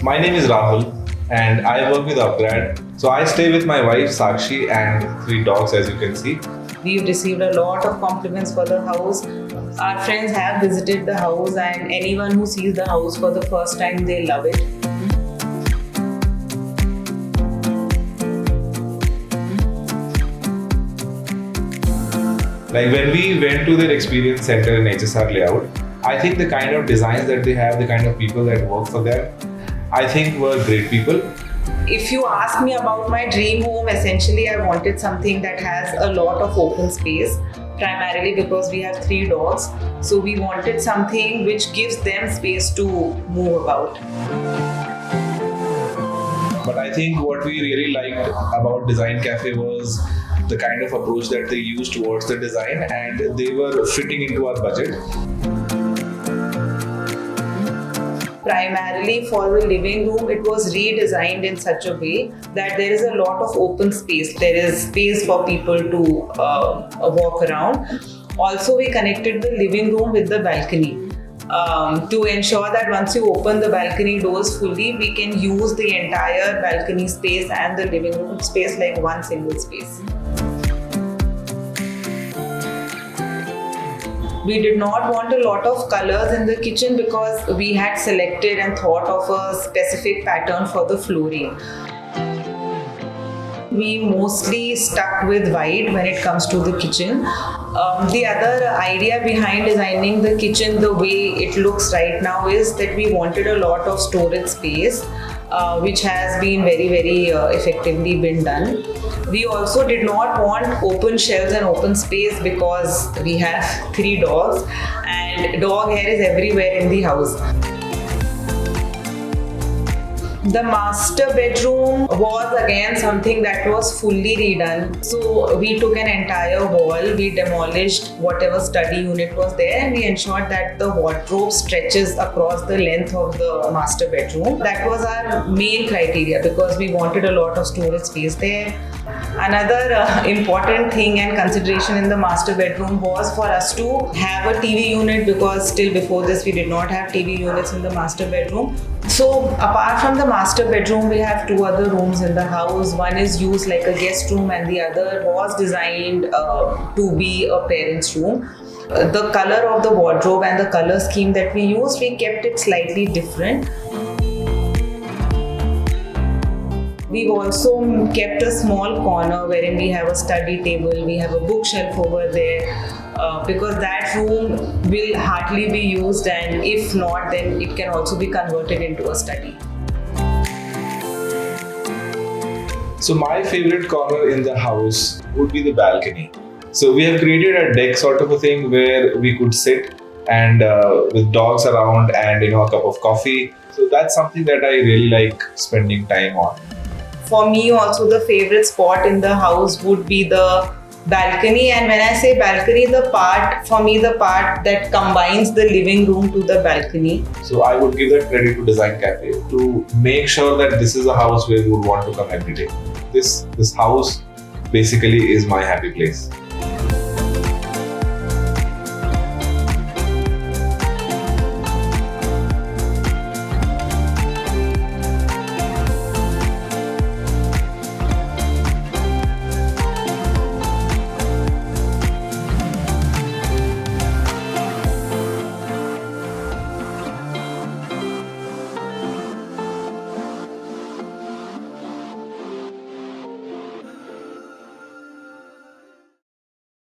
My name is Rahul and I work with Upgrad. So I stay with my wife Sakshi and 3 dogs, as you can see. We've received a lot of compliments for the house. Our friends have visited the house, and anyone who sees the house for the first time, they love it. Like when we went to their experience center in HSR layout, I think the kind of designs that they have, the kind of people that work for them, I think were great people. If you ask me about my dream home, essentially I wanted something that has a lot of open space, primarily because we have 3 dogs. So we wanted something which gives them space to move about. But I think what we really liked about DesignCafe was the kind of approach that they used towards the design, and they were fitting into our budget. Primarily for the living room, it was redesigned in such a way that there is a lot of open space. There is space for people to walk around. Also, we connected the living room with the balcony to ensure that once you open the balcony doors fully, we can use the entire balcony space and the living room space like one single space. We did not want a lot of colors in the kitchen because we had selected and thought of a specific pattern for the flooring. We mostly stuck with white when it comes to the kitchen. The other idea behind designing the kitchen the way it looks right now is that we wanted a lot of storage space, which has been very effectively been done. We also did not want open shelves and open space because we have 3 dogs and dog hair is everywhere in the house. The master bedroom was again something that was fully redone. So we took an entire wall, we demolished whatever study unit was there, and we ensured that the wardrobe stretches across the length of the master bedroom. That was our main criteria because we wanted a lot of storage space there. Another important thing and consideration in the master bedroom was for us to have a TV unit, because still before this we did not have TV units in the master bedroom. So apart from the master bedroom, we have 2 other rooms in the house. One is used like a guest room and the other was designed to be a parent's room. The color of the wardrobe and the color scheme that we used, we kept it slightly different. We've also kept a small corner wherein we have a study table, we have a bookshelf over there, because that room will hardly be used, and if not, then it can also be converted into a study. So my favorite corner in the house would be the balcony. So we have created a deck sort of a thing where we could sit and with dogs around and a cup of coffee. So that's something that I really like spending time on. For me also, the favorite spot in the house would be the balcony, and when I say balcony, the part that combines the living room to the balcony. So I would give that credit to DesignCafe to make sure that this is a house where you would want to come every day. This house basically is my happy place.